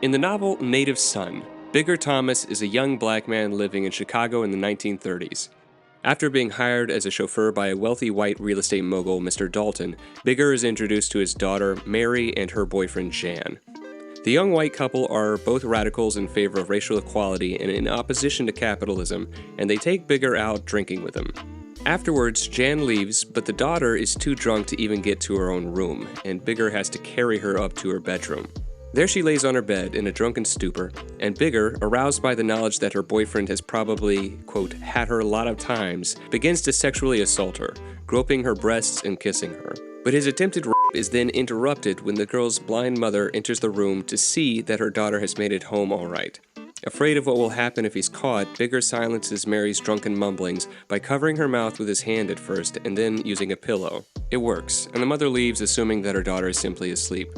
In the novel Native Son, Bigger Thomas is a young black man living in Chicago in the 1930s. After being hired as a chauffeur by a wealthy white real estate mogul, Mr. Dalton, Bigger is introduced to his daughter, Mary, and her boyfriend, Jan. The young white couple are both radicals in favor of racial equality and in opposition to capitalism, and they take Bigger out drinking with them. Afterwards, Jan leaves, but the daughter is too drunk to even get to her own room, and Bigger has to carry her up to her bedroom. There she lays on her bed in a drunken stupor, and Bigger, aroused by the knowledge that her boyfriend has probably, quote, had her a lot of times, begins to sexually assault her, groping her breasts and kissing her. But his attempted rape is then interrupted when the girl's blind mother enters the room to see that her daughter has made it home all right. Afraid of what will happen if he's caught, Bigger silences Mary's drunken mumblings by covering her mouth with his hand at first and then using a pillow. It works, and the mother leaves assuming that her daughter is simply asleep.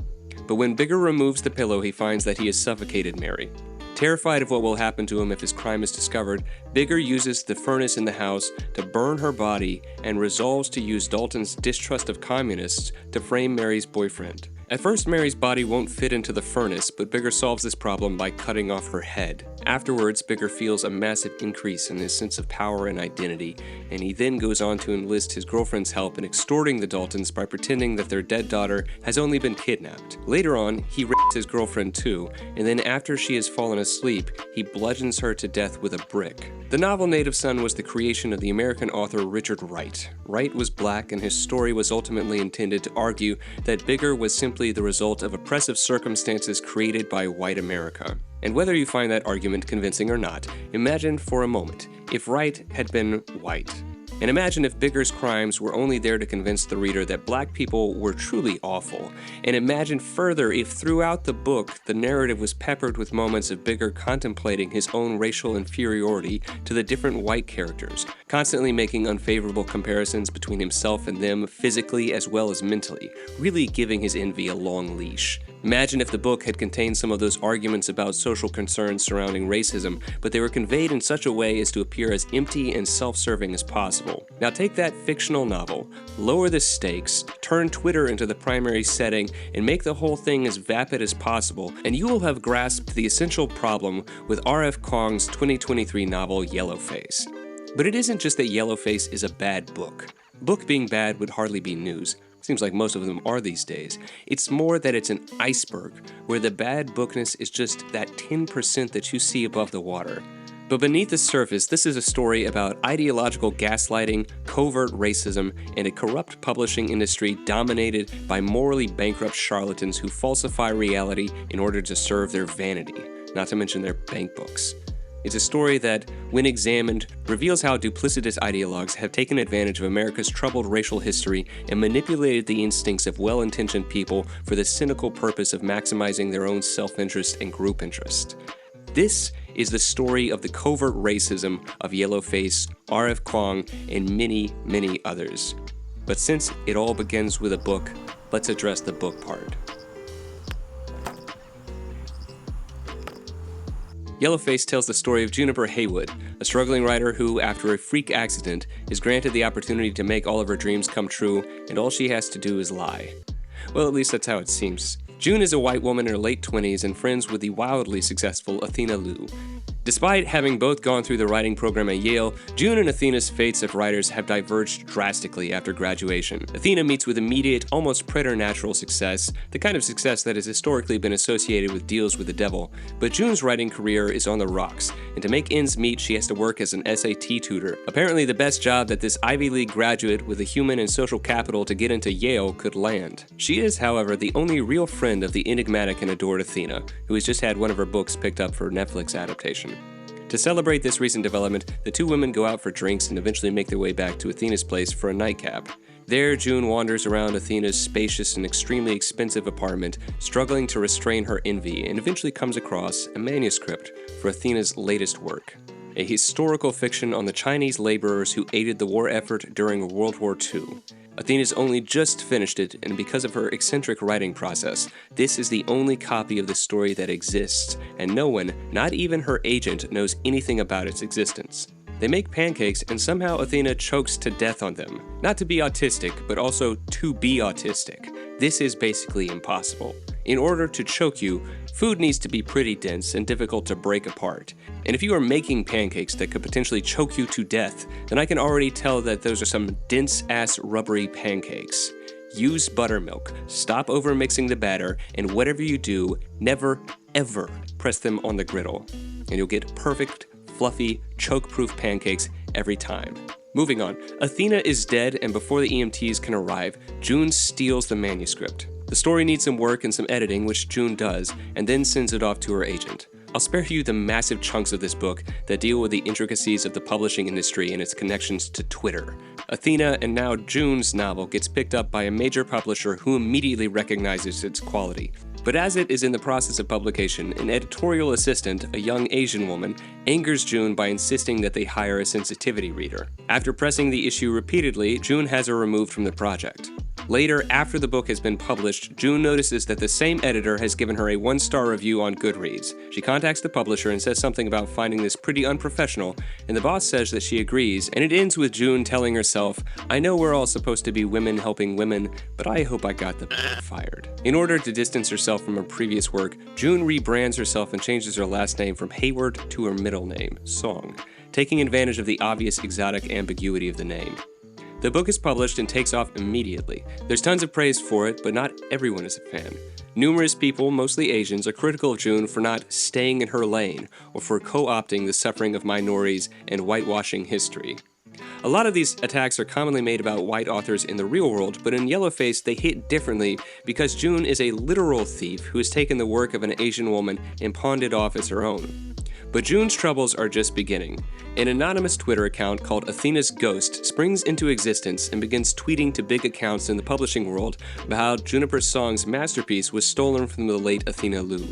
But when Bigger removes the pillow, he finds that he has suffocated Mary. Terrified of what will happen to him if his crime is discovered, Bigger uses the furnace in the house to burn her body and resolves to use Dalton's distrust of communists to frame Mary's boyfriend. At first, Mary's body won't fit into the furnace, but Bigger solves this problem by cutting off her head. Afterwards, Bigger feels a massive increase in his sense of power and identity, and he then goes on to enlist his girlfriend's help in extorting the Daltons by pretending that their dead daughter has only been kidnapped. Later on, he rapes his girlfriend too, and then after she has fallen asleep, he bludgeons her to death with a brick. The novel Native Son was the creation of the American author Richard Wright. Wright was black, and his story was ultimately intended to argue that Bigger was simply the result of oppressive circumstances created by white America. And whether you find that argument convincing or not, imagine for a moment if Wright had been white. And imagine if Bigger's crimes were only there to convince the reader that black people were truly awful. And imagine further if throughout the book, the narrative was peppered with moments of Bigger contemplating his own racial inferiority to the different white characters, constantly making unfavorable comparisons between himself and them physically as well as mentally, really giving his envy a long leash. Imagine if the book had contained some of those arguments about social concerns surrounding racism, but they were conveyed in such a way as to appear as empty and self-serving as possible. Now take that fictional novel, lower the stakes, turn Twitter into the primary setting, and make the whole thing as vapid as possible, and you will have grasped the essential problem with R.F. Kuang's 2023 novel Yellowface. But it isn't just that Yellowface is a bad book. A book being bad would hardly be news. Seems like most of them are these days. It's more that it's an iceberg, where the bad bookness is just that 10% that you see above the water. But beneath the surface, this is a story about ideological gaslighting, covert racism, and a corrupt publishing industry dominated by morally bankrupt charlatans who falsify reality in order to serve their vanity, not to mention their bank books. It's a story that, when examined, reveals how duplicitous ideologues have taken advantage of America's troubled racial history and manipulated the instincts of well-intentioned people for the cynical purpose of maximizing their own self-interest and group interest. This is the story of the covert racism of Yellowface, R.F. Kuang, and many, many others. But since it all begins with a book, let's address the book part. Yellowface tells the story of Juniper Haywood, a struggling writer who, after a freak accident, is granted the opportunity to make all of her dreams come true, and all she has to do is lie. Well, at least that's how it seems. June is a white woman in her late 20s and friends with the wildly successful Athena Liu. Despite having both gone through the writing program at Yale, June and Athena's fates as writers have diverged drastically after graduation. Athena meets with immediate, almost preternatural success, the kind of success that has historically been associated with deals with the devil, but June's writing career is on the rocks, and to make ends meet she has to work as an SAT tutor, apparently the best job that this Ivy League graduate with the human and social capital to get into Yale could land. She is, however, the only real friend of the enigmatic and adored Athena, who has just had one of her books picked up for Netflix adaptation. To celebrate this recent development, the two women go out for drinks and eventually make their way back to Athena's place for a nightcap. There, June wanders around Athena's spacious and extremely expensive apartment, struggling to restrain her envy, and eventually comes across a manuscript for Athena's latest work, a historical fiction on the Chinese laborers who aided the war effort during World War II. Athena's only just finished it, and because of her eccentric writing process, this is the only copy of the story that exists, and no one, not even her agent, knows anything about its existence. They make pancakes, and somehow Athena chokes to death on them. Not to be autistic, but also to be autistic. This is basically impossible. In order to choke you, food needs to be pretty dense and difficult to break apart. And if you are making pancakes that could potentially choke you to death, then I can already tell that those are some dense-ass rubbery pancakes. Use buttermilk, stop over-mixing the batter, and whatever you do, never, ever press them on the griddle. And you'll get perfect, fluffy, choke-proof pancakes every time. Moving on, Athena is dead, and before the EMTs can arrive, June steals the manuscript. The story needs some work and some editing, which June does, and then sends it off to her agent. I'll spare you the massive chunks of this book that deal with the intricacies of the publishing industry and its connections to Twitter. Athena, and now June's novel, gets picked up by a major publisher who immediately recognizes its quality. But as it is in the process of publication, an editorial assistant, a young Asian woman, angers June by insisting that they hire a sensitivity reader. After pressing the issue repeatedly, June has her removed from the project. Later, after the book has been published, June notices that the same editor has given her a 1-star review on Goodreads. She contacts the publisher and says something about finding this pretty unprofessional, and the boss says that she agrees, and it ends with June telling herself, "I know we're all supposed to be women helping women, but I hope I got the fired." In order to distance herself from her previous work, June rebrands herself and changes her last name from Hayward to her middle name, Song, taking advantage of the obvious exotic ambiguity of the name. The book is published and takes off immediately. There's tons of praise for it, but not everyone is a fan. Numerous people, mostly Asians, are critical of June for not staying in her lane, or for co-opting the suffering of minorities and whitewashing history. A lot of these attacks are commonly made about white authors in the real world, but in Yellowface they hit differently because June is a literal thief who has taken the work of an Asian woman and pawned it off as her own. But June's troubles are just beginning. An anonymous Twitter account called Athena's Ghost springs into existence and begins tweeting to big accounts in the publishing world about how Juniper Song's masterpiece was stolen from the late Athena Liu.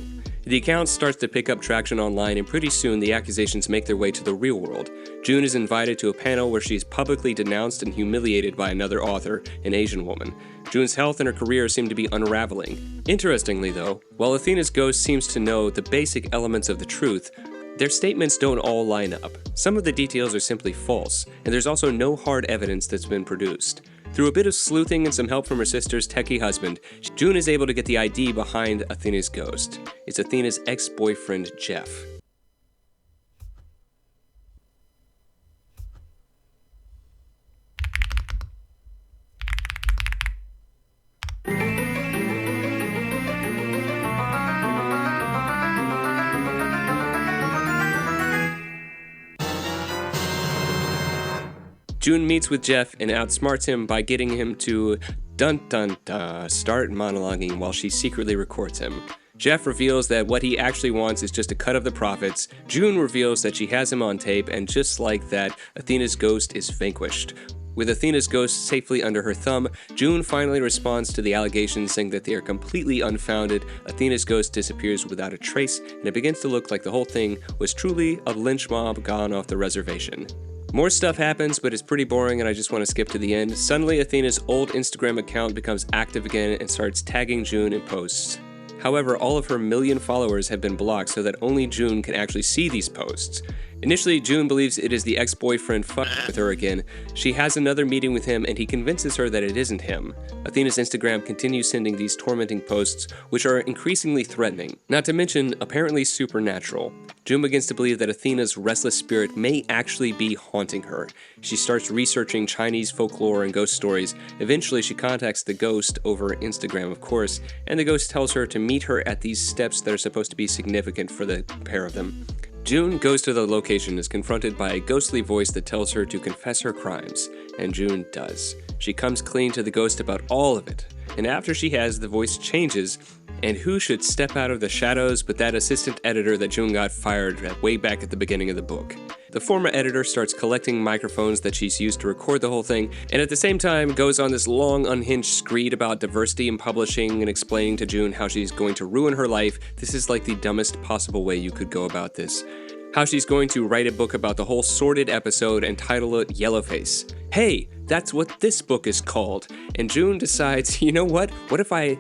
The account starts to pick up traction online, and pretty soon the accusations make their way to the real world. June is invited to a panel where she's publicly denounced and humiliated by another author, an Asian woman. June's health and her career seem to be unraveling. Interestingly though, while Athena's Ghost seems to know the basic elements of the truth, their statements don't all line up. Some of the details are simply false, and there's also no hard evidence that's been produced. Through a bit of sleuthing and some help from her sister's techie husband, June is able to get the ID behind Athena's Ghost. It's Athena's ex-boyfriend, Jeff. June meets with Jeff and outsmarts him by getting him to start monologuing while she secretly records him. Jeff reveals that what he actually wants is just a cut of the profits. June reveals that she has him on tape, and just like that, Athena's Ghost is vanquished. With Athena's Ghost safely under her thumb, June finally responds to the allegations, saying that they are completely unfounded. Athena's Ghost disappears without a trace, and it begins to look like the whole thing was truly a lynch mob gone off the reservation. More stuff happens, but it's pretty boring and I just want to skip to the end. Suddenly, Athena's old Instagram account becomes active again and starts tagging June in posts. However, all of her million followers have been blocked so that only June can actually see these posts. Initially, June believes it is the ex-boyfriend fucking with her again. She has another meeting with him and he convinces her that it isn't him. Athena's Instagram continues sending these tormenting posts, which are increasingly threatening, not to mention apparently supernatural. June begins to believe that Athena's restless spirit may actually be haunting her. She starts researching Chinese folklore and ghost stories. Eventually, she contacts the ghost over Instagram, of course, and the ghost tells her to meet her at these steps that are supposed to be significant for the pair of them. June goes to the location and is confronted by a ghostly voice that tells her to confess her crimes, and June does. She comes clean to the ghost about all of it, and after she has, the voice changes, and who should step out of the shadows but that assistant editor that June got fired way back at the beginning of the book. The former editor starts collecting microphones that she's used to record the whole thing, and at the same time goes on this long unhinged screed about diversity in publishing and explaining to June how she's going to ruin her life. This is like the dumbest possible way you could go about this. How she's going to write a book about the whole sordid episode and title it Yellowface. Hey, that's what this book is called. And June decides, you know what? What if I,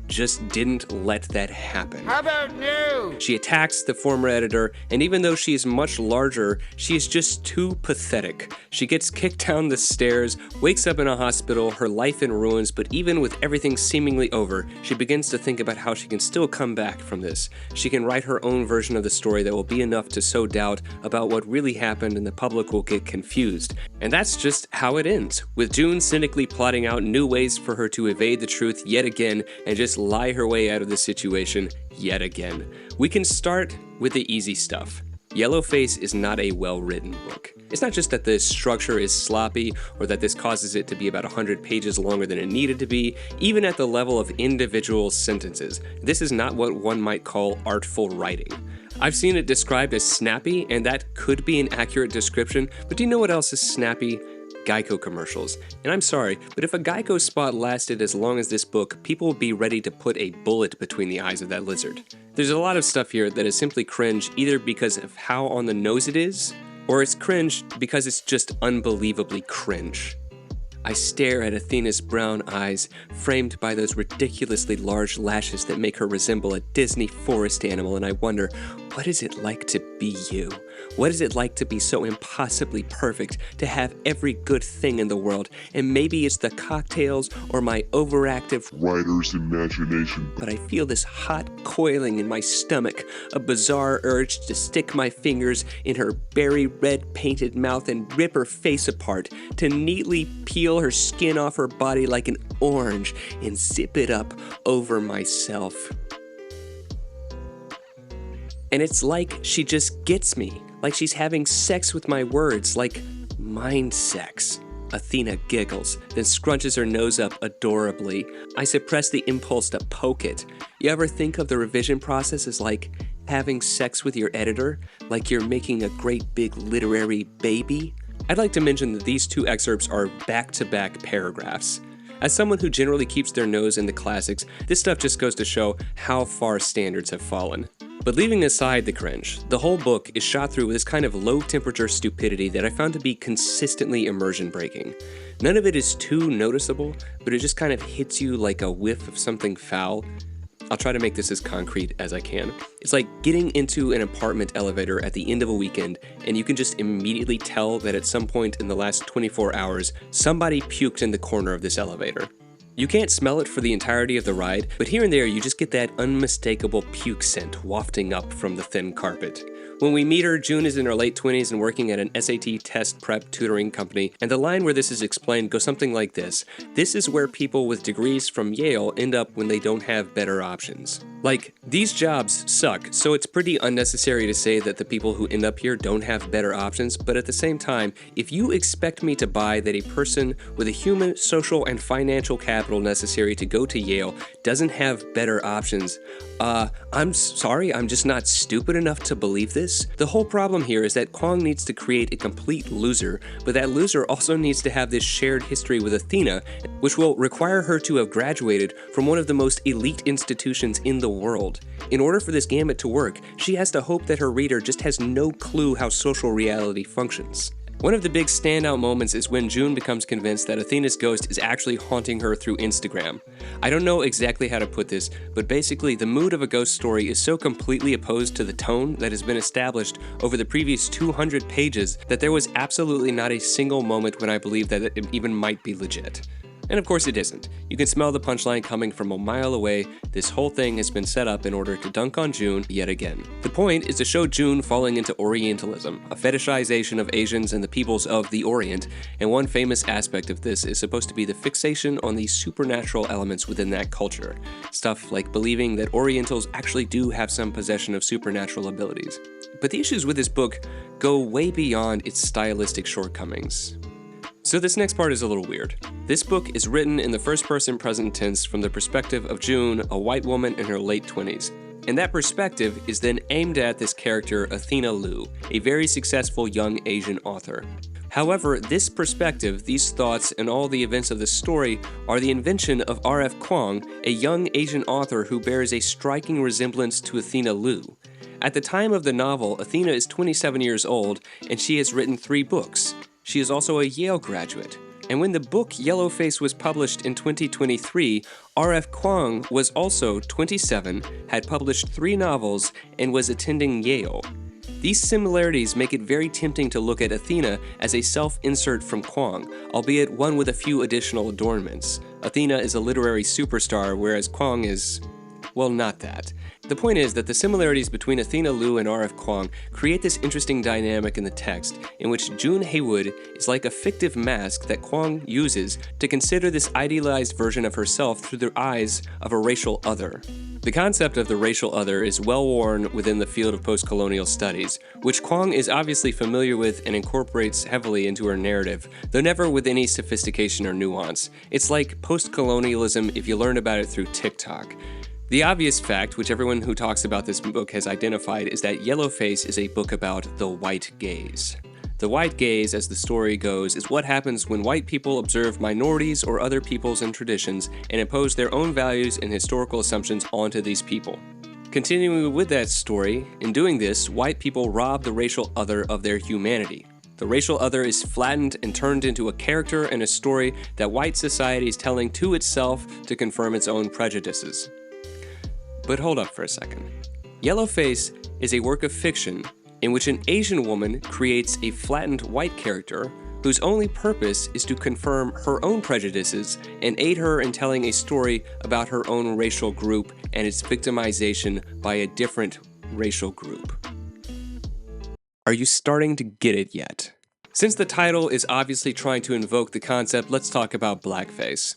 just didn't let that happen. How about new? She attacks the former editor, and even though she is much larger, she is just too pathetic. She gets kicked down the stairs, wakes up in a hospital, her life in ruins, but even with everything seemingly over, she begins to think about how she can still come back from this. She can write her own version of the story that will be enough to sow doubt about what really happened, and the public will get confused. And that's just how it ends, with June cynically plotting out new ways for her to evade the truth yet again and just lie her way out of the situation yet again. We can start with the easy stuff. Yellowface is not a well-written book. It's not just that the structure is sloppy or that this causes it to be about 100 pages longer than it needed to be, even at the level of individual sentences. This is not what one might call artful writing. I've seen it described as snappy, and that could be an accurate description, but do you know what else is snappy? Geico commercials. And I'm sorry, but if a Geico spot lasted as long as this book, people would be ready to put a bullet between the eyes of that lizard. There's a lot of stuff here that is simply cringe, either because of how on the nose it is, or it's cringe because it's just unbelievably cringe. I stare at Athena's brown eyes, framed by those ridiculously large lashes that make her resemble a Disney forest animal, and I wonder, what is it like to be you? What is it like to be so impossibly perfect, to have every good thing in the world? And maybe it's the cocktails or my overactive writer's imagination, but I feel this hot coiling in my stomach, a bizarre urge to stick my fingers in her berry red painted mouth and rip her face apart, to neatly peel her skin off her body like an orange and zip it up over myself. And it's like she just gets me, like she's having sex with my words, like mind sex. Athena giggles, then scrunches her nose up adorably. I suppress the impulse to poke it. You ever think of the revision process as like having sex with your editor, like you're making a great big literary baby? I'd like to mention that these two excerpts are back-to-back paragraphs. As someone who generally keeps their nose in the classics, this stuff just goes to show how far standards have fallen. But leaving aside the cringe, the whole book is shot through with this kind of low-temperature stupidity that I found to be consistently immersion-breaking. None of it is too noticeable, but it just kind of hits you like a whiff of something foul. I'll try to make this as concrete as I can. It's like getting into an apartment elevator at the end of a weekend, and you can just immediately tell that at some point in the last 24 hours, somebody puked in the corner of this elevator. You can't smell it for the entirety of the ride, but here and there you just get that unmistakable puke scent wafting up from the thin carpet. When we meet her, June is in her late 20s and working at an SAT test prep tutoring company, and the line where this is explained goes something like this: "This is where people with degrees from Yale end up when they don't have better options." Like, these jobs suck, so it's pretty unnecessary to say that the people who end up here don't have better options, but at the same time, if you expect me to buy that a person with a human, social, and financial capital necessary to go to Yale doesn't have better options, I'm sorry, I'm just not stupid enough to believe this. The whole problem here is that Kuang needs to create a complete loser, but that loser also needs to have this shared history with Athena, which will require her to have graduated from one of the most elite institutions in the world. In order for this gambit to work, she has to hope that her reader just has no clue how social reality functions. One of the big standout moments is when June becomes convinced that Athena's ghost is actually haunting her through Instagram. I don't know exactly how to put this, but basically the mood of a ghost story is so completely opposed to the tone that has been established over the previous 200 pages that there was absolutely not a single moment when I believed that it even might be legit. And of course it isn't. You can smell the punchline coming from a mile away. This whole thing has been set up in order to dunk on June yet again. The point is to show June falling into Orientalism, a fetishization of Asians and the peoples of the Orient, and one famous aspect of this is supposed to be the fixation on the supernatural elements within that culture. Stuff like believing that Orientals actually do have some possession of supernatural abilities. But the issues with this book go way beyond its stylistic shortcomings. So this next part is a little weird. This book is written in the first-person present tense from the perspective of June, a white woman in her late 20s. And that perspective is then aimed at this character, Athena Liu, a very successful young Asian author. However, this perspective, these thoughts, and all the events of the story are the invention of R.F. Kuang, a young Asian author who bears a striking resemblance to Athena Liu. At the time of the novel, Athena is 27 years old, and she has written 3 books. She is also a Yale graduate, And when the book Yellowface was published in 2023, R.F. Kuang was also 27, had published 3 novels, and was attending Yale. These similarities make it very tempting to look at Athena as a self-insert from Kuang, albeit one with a few additional adornments. Athena is a literary superstar, whereas Kuang is, well, not that. The point is that the similarities between Athena Liu and R.F. Kuang create this interesting dynamic in the text, in which June Haywood is like a fictive mask that Kuang uses to consider this idealized version of herself through the eyes of a racial other. The concept of the racial other is well worn within the field of post-colonial studies, which Kuang is obviously familiar with and incorporates heavily into her narrative, though never with any sophistication or nuance. It's like post-colonialism if you learned about it through TikTok. The obvious fact, which everyone who talks about this book has identified, is that Yellowface is a book about the white gaze. The white gaze, as the story goes, is what happens when white people observe minorities or other peoples and traditions and impose their own values and historical assumptions onto these people. Continuing with that story, in doing this, white people rob the racial other of their humanity. The racial other is flattened and turned into a character and a story that white society is telling to itself to confirm its own prejudices. But hold up for a second. Yellowface is a work of fiction in which an Asian woman creates a flattened white character whose only purpose is to confirm her own prejudices and aid her in telling a story about her own racial group and its victimization by a different racial group. Are you starting to get it yet? Since the title is obviously trying to invoke the concept, let's talk about blackface.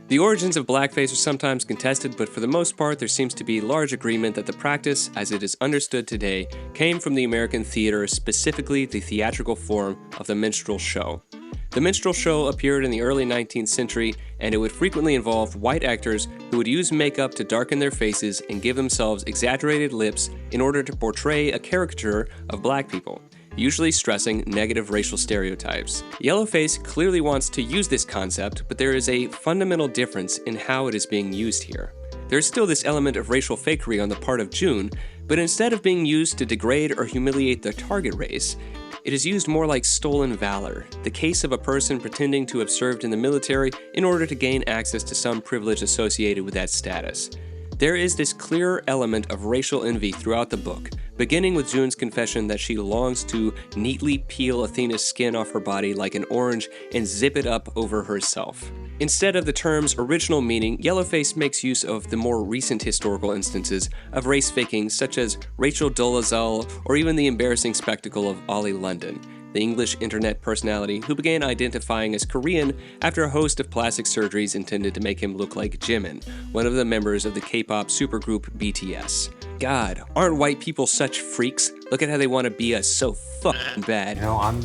The origins of blackface are sometimes contested, but for the most part there seems to be large agreement that the practice, as it is understood today, came from the American theater, specifically the theatrical form of the minstrel show. The minstrel show appeared in the early 19th century, and it would frequently involve white actors who would use makeup to darken their faces and give themselves exaggerated lips in order to portray a caricature of black people, usually stressing negative racial stereotypes. Yellowface clearly wants to use this concept, but there is a fundamental difference in how it is being used here. There is still this element of racial fakery on the part of June, but instead of being used to degrade or humiliate the target race, it is used more like stolen valor, the case of a person pretending to have served in the military in order to gain access to some privilege associated with that status. There is this clear element of racial envy throughout the book, beginning with June's confession that she longs to neatly peel Athena's skin off her body like an orange and zip it up over herself. Instead of the term's original meaning, Yellowface makes use of the more recent historical instances of race faking, such as Rachel Dolezal or even the embarrassing spectacle of Ollie London, the English internet personality who began identifying as Korean after a host of plastic surgeries intended to make him look like Jimin, one of the members of the K-pop supergroup BTS. God, aren't white people such freaks? Look at how they want to be us so fucking bad. You know, I'm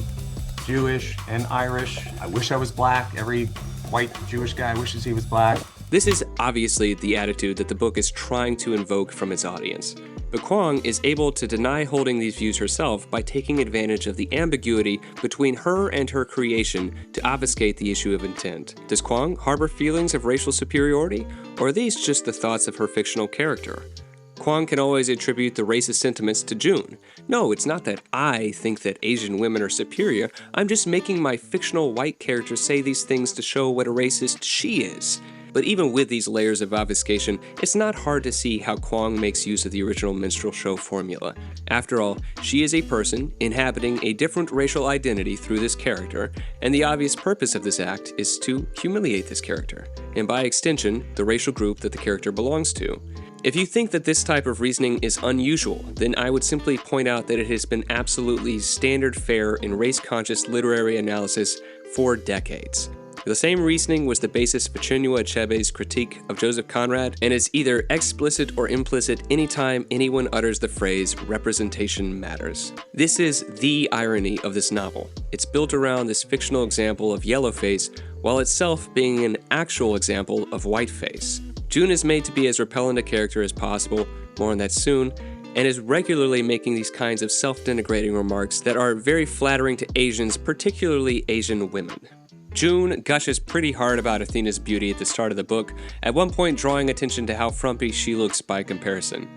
Jewish and Irish. I wish I was black. Every white Jewish guy wishes he was black. This is obviously the attitude that the book is trying to invoke from its audience. But Kuang is able to deny holding these views herself by taking advantage of the ambiguity between her and her creation to obfuscate the issue of intent. Does Kuang harbor feelings of racial superiority, or are these just the thoughts of her fictional character? Kuang can always attribute the racist sentiments to June. No, it's not that I think that Asian women are superior, I'm just making my fictional white character say these things to show what a racist she is. But even with these layers of obfuscation, it's not hard to see how Kuang makes use of the original minstrel show formula. After all, she is a person inhabiting a different racial identity through this character, and the obvious purpose of this act is to humiliate this character, and by extension, the racial group that the character belongs to. If you think that this type of reasoning is unusual, then I would simply point out that it has been absolutely standard fare in race-conscious literary analysis for decades. The same reasoning was the basis for Chinua Achebe's critique of Joseph Conrad, and is either explicit or implicit anytime anyone utters the phrase, "representation matters." This is the irony of this novel. It's built around this fictional example of Yellowface, while itself being an actual example of Whiteface. June is made to be as repellent a character as possible, more on that soon, and is regularly making these kinds of self-denigrating remarks that are very flattering to Asians, particularly Asian women. June gushes pretty hard about Athena's beauty at the start of the book, at one point drawing attention to how frumpy she looks by comparison.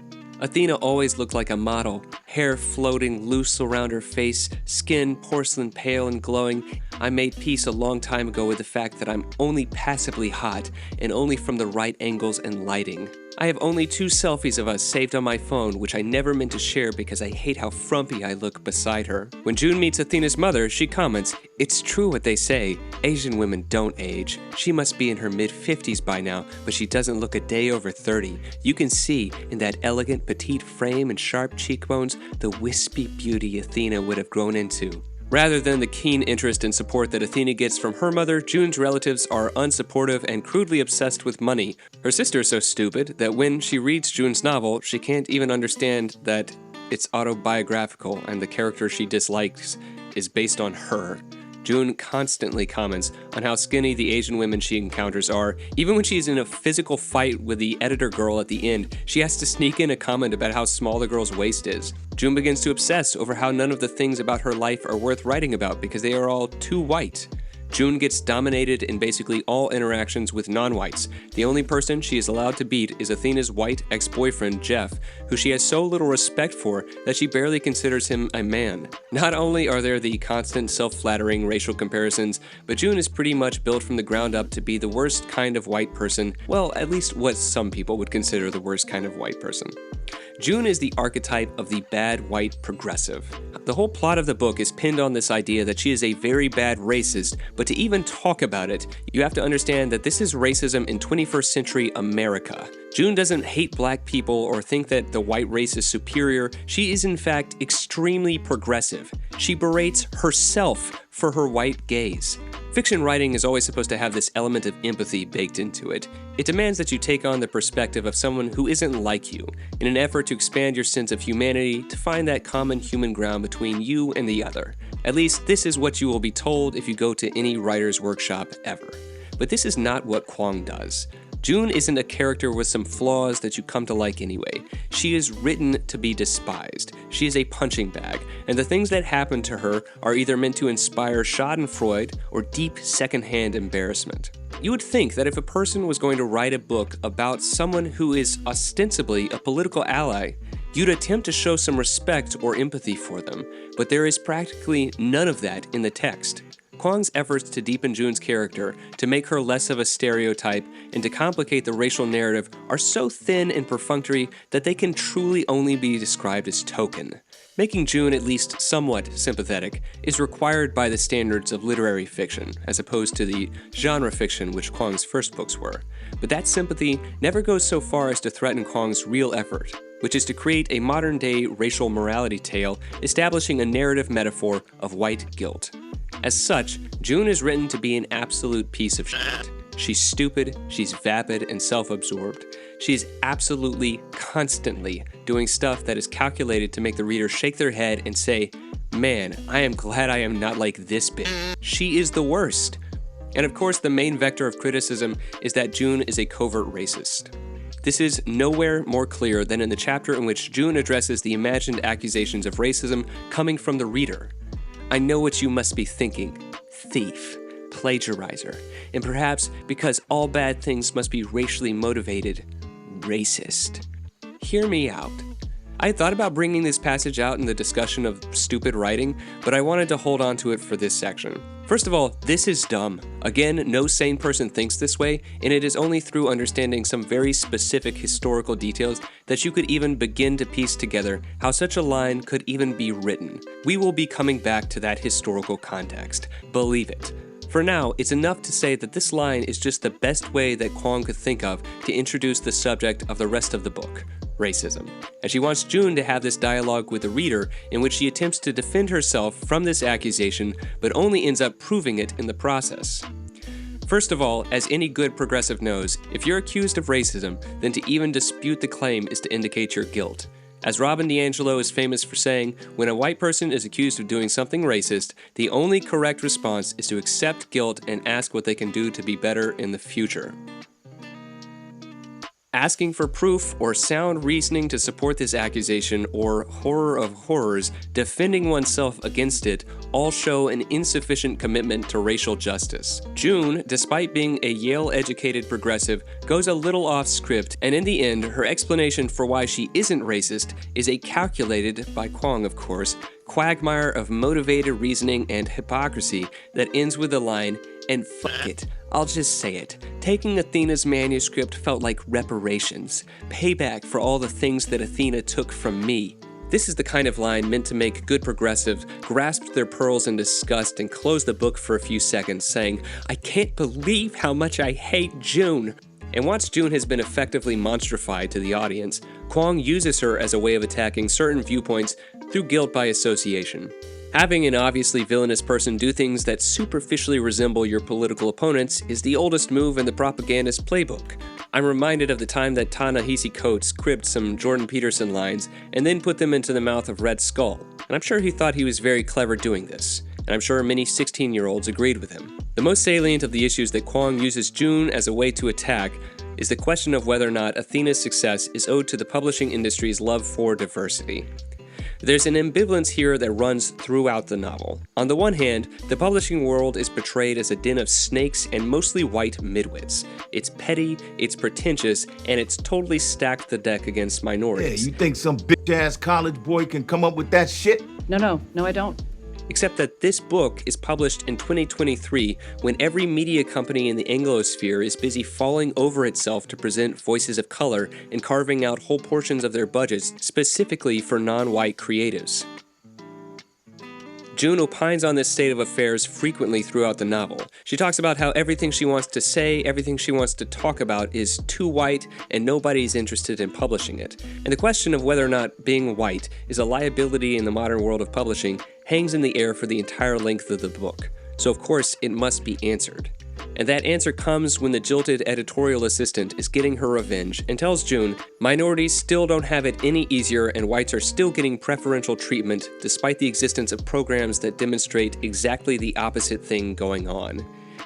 Athena always looked like a model, hair floating loose around her face, skin porcelain pale and glowing. I made peace a long time ago with the fact that I'm only passively hot, and only from the right angles and lighting. I have only 2 selfies of us saved on my phone, which I never meant to share because I hate how frumpy I look beside her. When June meets Athena's mother, she comments, "It's true what they say. Asian women don't age. She must be in her mid-50s by now, but she doesn't look a day over 30. You can see in that elegant petite frame and sharp cheekbones the wispy beauty Athena would have grown into." Rather than the keen interest and support that Athena gets from her mother, June's relatives are unsupportive and crudely obsessed with money. Her sister is so stupid that when she reads June's novel, she can't even understand that it's autobiographical and the character she dislikes is based on her. June constantly comments on how skinny the Asian women she encounters are. Even when she's in a physical fight with the editor girl at the end, she has to sneak in a comment about how small the girl's waist is. June begins to obsess over how none of the things about her life are worth writing about because they are all too white. June gets dominated in basically all interactions with non-whites. The only person she is allowed to beat is Athena's white ex-boyfriend, Jeff, who she has so little respect for that she barely considers him a man. Not only are there the constant self-flattering racial comparisons, but June is pretty much built from the ground up to be the worst kind of white person, well, at least what some people would consider the worst kind of white person. June is the archetype of the bad white progressive. The whole plot of the book is pinned on this idea that she is a very bad racist, but to even talk about it, you have to understand that this is racism in 21st century America. June doesn't hate black people or think that the white race is superior. She is in fact extremely progressive. She berates herself for her white gaze. Fiction writing is always supposed to have this element of empathy baked into it. It demands that you take on the perspective of someone who isn't like you, in an effort to expand your sense of humanity to find that common human ground between you and the other. At least this is what you will be told if you go to any writer's workshop ever. But this is not what Kuang does. June isn't a character with some flaws that you come to like anyway. She is written to be despised. She is a punching bag, and the things that happen to her are either meant to inspire schadenfreude or deep secondhand embarrassment. You would think that if a person was going to write a book about someone who is ostensibly a political ally, you'd attempt to show some respect or empathy for them, but there is practically none of that in the text. Kuang's efforts to deepen June's character, to make her less of a stereotype, and to complicate the racial narrative are so thin and perfunctory that they can truly only be described as token. Making June at least somewhat sympathetic is required by the standards of literary fiction, as opposed to the genre fiction which Kuang's first books were. But that sympathy never goes so far as to threaten Kuang's real effort, which is to create a modern-day racial morality tale establishing a narrative metaphor of white guilt. As such, June is written to be an absolute piece of shit. She's stupid, she's vapid and self-absorbed. She's absolutely, constantly doing stuff that is calculated to make the reader shake their head and say, "Man, I am glad I am not like this bitch. She is the worst." And of course, the main vector of criticism is that June is a covert racist. This is nowhere more clear than in the chapter in which June addresses the imagined accusations of racism coming from the reader. "I know what you must be thinking. Thief, plagiarizer, and perhaps because all bad things must be racially motivated, racist. Hear me out." I had thought about bringing this passage out in the discussion of stupid writing, but I wanted to hold on to it for this section. First of all, this is dumb. Again, no sane person thinks this way, and it is only through understanding some very specific historical details that you could even begin to piece together how such a line could even be written. We will be coming back to that historical context. Believe it. For now, it's enough to say that this line is just the best way that Kuang could think of to introduce the subject of the rest of the book, racism. And she wants June to have this dialogue with the reader in which she attempts to defend herself from this accusation, but only ends up proving it in the process. First of all, as any good progressive knows, if you're accused of racism, then to even dispute the claim is to indicate your guilt. As Robin DiAngelo is famous for saying, when a white person is accused of doing something racist, the only correct response is to accept guilt and ask what they can do to be better in the future. Asking for proof or sound reasoning to support this accusation, or horror of horrors, defending oneself against it, all show an insufficient commitment to racial justice. June, despite being a Yale-educated progressive, goes a little off script, and in the end, her explanation for why she isn't racist is a calculated, by Kuang of course, quagmire of motivated reasoning and hypocrisy that ends with the line, "And fuck it, I'll just say it. Taking Athena's manuscript felt like reparations, payback for all the things that Athena took from me." This is the kind of line meant to make good progressives grasp their pearls in disgust and close the book for a few seconds, saying, "I can't believe how much I hate June." And once June has been effectively monstrified to the audience, Kuang uses her as a way of attacking certain viewpoints through guilt by association. Having an obviously villainous person do things that superficially resemble your political opponents is the oldest move in the propagandist playbook. I'm reminded of the time that Ta-Nehisi Coates cribbed some Jordan Peterson lines and then put them into the mouth of Red Skull, and I'm sure he thought he was very clever doing this, and I'm sure many 16-year-olds agreed with him. The most salient of the issues that Kuang uses June as a way to attack is the question of whether or not Athena's success is owed to the publishing industry's love for diversity. There's an ambivalence here that runs throughout the novel. On the one hand, the publishing world is portrayed as a den of snakes and mostly white midwits. It's petty, it's pretentious, and it's totally stacked the deck against minorities. Yeah, you think some bitch-ass college boy can come up with that shit? No, I don't. Except that this book is published in 2023 when every media company in the Anglosphere is busy falling over itself to present voices of color and carving out whole portions of their budgets specifically for non-white creatives. June opines on this state of affairs frequently throughout the novel. She talks about how everything she wants to say, everything she wants to talk about is too white and nobody's interested in publishing it. And the question of whether or not being white is a liability in the modern world of publishing hangs in the air for the entire length of the book. So of course it must be answered. And that answer comes when the jilted editorial assistant is getting her revenge and tells June, minorities still don't have it any easier and whites are still getting preferential treatment despite the existence of programs that demonstrate exactly the opposite thing going on.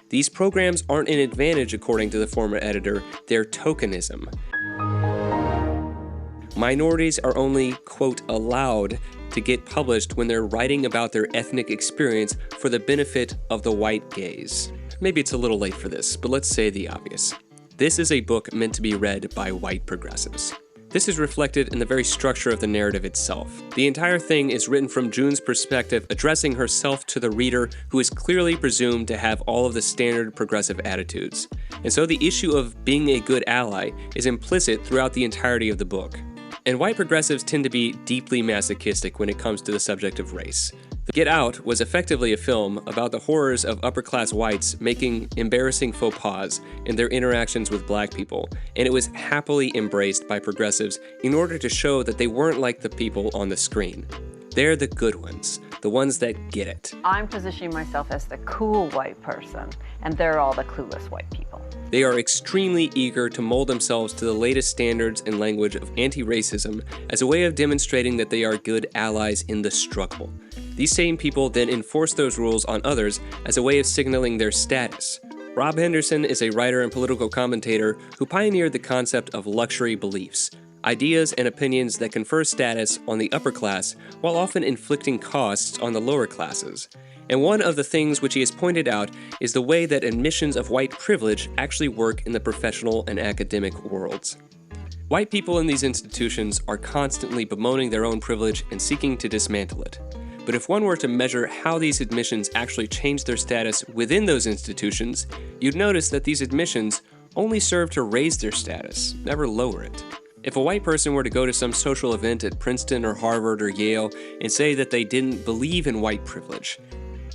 These programs aren't an advantage according to the former editor, they're tokenism. Minorities are only, quote, allowed to get published when they're writing about their ethnic experience for the benefit of the white gaze. Maybe it's a little late for this, but let's say the obvious. This is a book meant to be read by white progressives. This is reflected in the very structure of the narrative itself. The entire thing is written from June's perspective, addressing herself to the reader who is clearly presumed to have all of the standard progressive attitudes. And so the issue of being a good ally is implicit throughout the entirety of the book. And white progressives tend to be deeply masochistic when it comes to the subject of race. Get Out was effectively a film about the horrors of upper-class whites making embarrassing faux pas in their interactions with black people, and it was happily embraced by progressives in order to show that they weren't like the people on the screen. They're the good ones, the ones that get it. I'm positioning myself as the cool white person, and they're all the clueless white people. They are extremely eager to mold themselves to the latest standards and language of anti-racism as a way of demonstrating that they are good allies in the struggle. These same people then enforce those rules on others as a way of signaling their status. Rob Henderson is a writer and political commentator who pioneered the concept of luxury beliefs, ideas and opinions that confer status on the upper class while often inflicting costs on the lower classes. And one of the things which he has pointed out is the way that admissions of white privilege actually work in the professional and academic worlds. White people in these institutions are constantly bemoaning their own privilege and seeking to dismantle it. But if one were to measure how these admissions actually change their status within those institutions, you'd notice that these admissions only serve to raise their status, never lower it. If a white person were to go to some social event at Princeton or Harvard or Yale and say that they didn't believe in white privilege,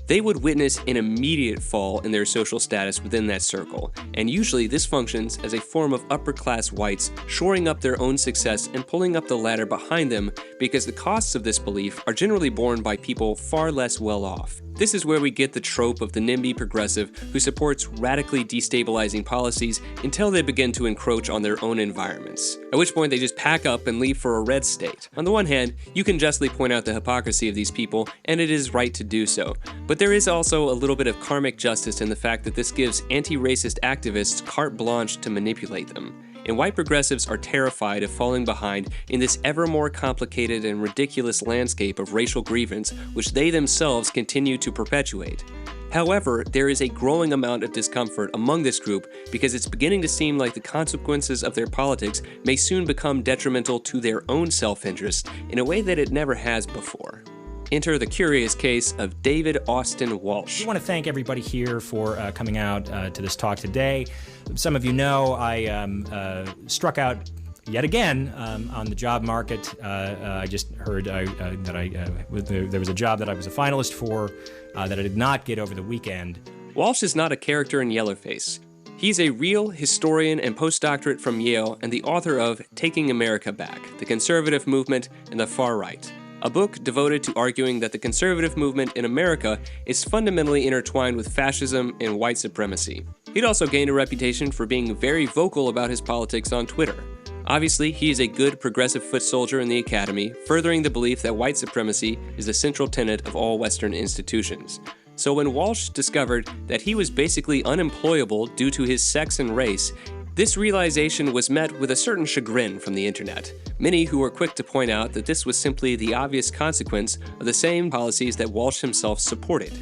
they would witness an immediate fall in their social status within that circle, and usually this functions as a form of upper-class whites shoring up their own success and pulling up the ladder behind them because the costs of this belief are generally borne by people far less well off. This is where we get the trope of the NIMBY progressive who supports radically destabilizing policies until they begin to encroach on their own environments, at which point they just pack up and leave for a red state. On the one hand, you can justly point out the hypocrisy of these people, and it is right to do so, but there is also a little bit of karmic justice in the fact that this gives anti-racist activists carte blanche to manipulate them. and white progressives are terrified of falling behind in this ever more complicated and ridiculous landscape of racial grievance which they themselves continue to perpetuate. However, there is a growing amount of discomfort among this group because it's beginning to seem like the consequences of their politics may soon become detrimental to their own self-interest in a way that it never has before. Enter the curious case of David Austin Walsh. I want to thank everybody here for coming out to this talk today. Some of you know I struck out yet again on the job market. I just heard that there was a job that I was a finalist for that I did not get over the weekend. Walsh is not a character in Yellowface. He's a real historian and postdoctorate from Yale and the author of Taking America Back, The Conservative Movement and the Far Right, a book devoted to arguing that the conservative movement in America is fundamentally intertwined with fascism and white supremacy. He'd also gained a reputation for being very vocal about his politics on Twitter. Obviously, he is a good progressive foot soldier in the academy, furthering the belief that white supremacy is the central tenet of all Western institutions. So when Walsh discovered that he was basically unemployable due to his sex and race, this realization was met with a certain chagrin from the internet, many who were quick to point out that this was simply the obvious consequence of the same policies that Walsh himself supported.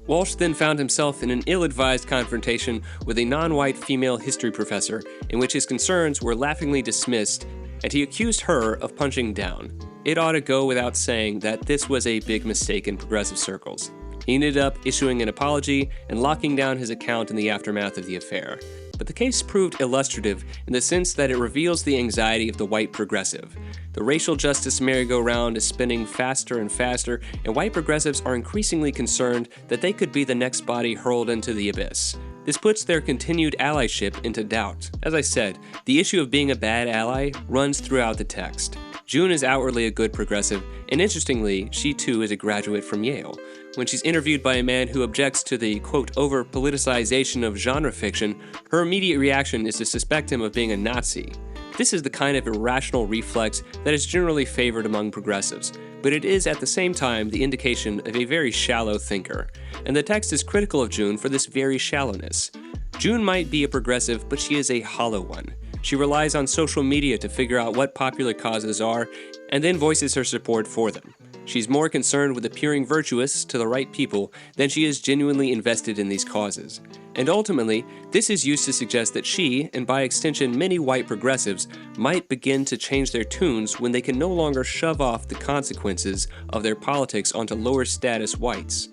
Walsh then found himself in an ill-advised confrontation with a non-white female history professor in which his concerns were laughingly dismissed, and he accused her of punching down. It ought to go without saying that this was a big mistake in progressive circles. He ended up issuing an apology and locking down his account in the aftermath of the affair. But the case proved illustrative in the sense that it reveals the anxiety of the white progressive. The racial justice merry-go-round is spinning faster and faster, and white progressives are increasingly concerned that they could be the next body hurled into the abyss. This puts their continued allyship into doubt. As I said, the issue of being a bad ally runs throughout the text. June is outwardly a good progressive, and interestingly, she too is a graduate from Yale. When she's interviewed by a man who objects to the, quote, over-politicization of genre fiction, her immediate reaction is to suspect him of being a Nazi. This is the kind of irrational reflex that is generally favored among progressives, but it is at the same time the indication of a very shallow thinker, and the text is critical of June for this very shallowness. June might be a progressive, but she is a hollow one. She relies on social media to figure out what popular causes are, and then voices her support for them. She's more concerned with appearing virtuous to the right people than she is genuinely invested in these causes. And ultimately, this is used to suggest that she, and by extension many white progressives, might begin to change their tunes when they can no longer shove off the consequences of their politics onto lower status whites.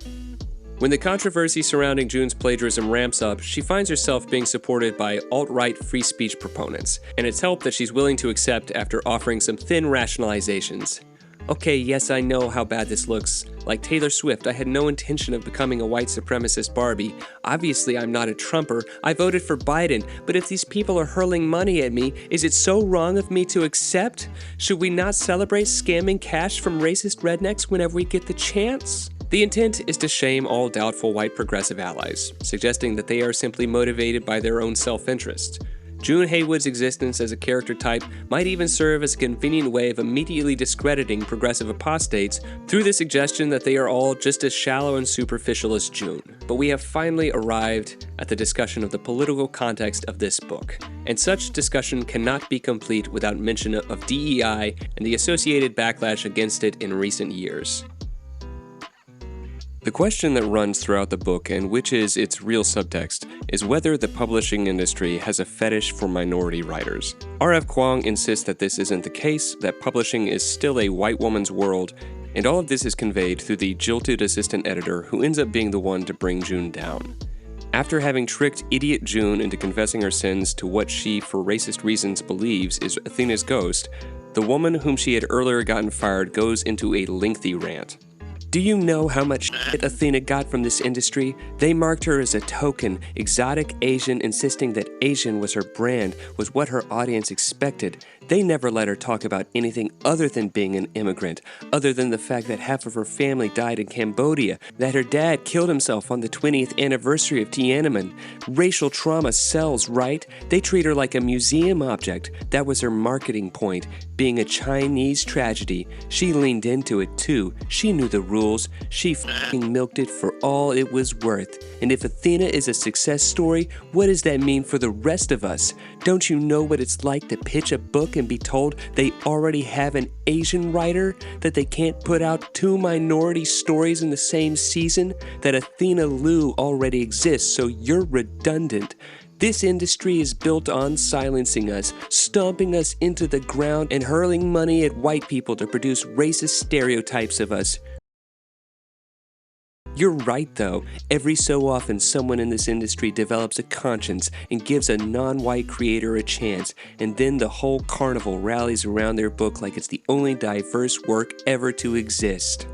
When the controversy surrounding June's plagiarism ramps up, she finds herself being supported by alt-right free speech proponents, and it's help that she's willing to accept after offering some thin rationalizations. Okay, yes, I know how bad this looks. Like Taylor Swift, I had no intention of becoming a white supremacist Barbie. Obviously, I'm not a Trumper. I voted for Biden, but if these people are hurling money at me, is it so wrong of me to accept? Should we not celebrate scamming cash from racist rednecks whenever we get the chance? The intent is to shame all doubtful white progressive allies, suggesting that they are simply motivated by their own self-interest. June Haywood's existence as a character type might even serve as a convenient way of immediately discrediting progressive apostates through the suggestion that they are all just as shallow and superficial as June. But we have finally arrived at the discussion of the political context of this book, and such discussion cannot be complete without mention of DEI and the associated backlash against it in recent years. The question that runs throughout the book, and which is its real subtext, is whether the publishing industry has a fetish for minority writers. R.F. Kuang insists that this isn't the case, that publishing is still a white woman's world, and all of this is conveyed through the jilted assistant editor who ends up being the one to bring June down. After having tricked idiot June into confessing her sins to what she, for racist reasons, believes is Athena's ghost, the woman whom she had earlier gotten fired goes into a lengthy rant. Do you know how much shit Athena got from this industry? They marked her as a token, exotic Asian, insisting that Asian was her brand, was what her audience expected. They never let her talk about anything other than being an immigrant, other than the fact that half of her family died in Cambodia, that her dad killed himself on the 20th anniversary of Tiananmen. Racial trauma sells, right? They treat her like a museum object. That was her marketing point, being a Chinese tragedy. She leaned into it too. She knew the rules fools. She f***ing milked it for all it was worth. And if Athena is a success story, what does that mean for the rest of us? Don't you know what it's like to pitch a book and be told they already have an Asian writer? That they can't put out 2 minority stories in the same season? That Athena Liu already exists, so you're redundant. This industry is built on silencing us, stomping us into the ground, and hurling money at white people to produce racist stereotypes of us. You're right, though. Every so often, someone in this industry develops a conscience and gives a non-white creator a chance, and then the whole carnival rallies around their book like it's the only diverse work ever to exist.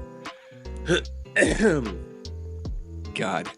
God.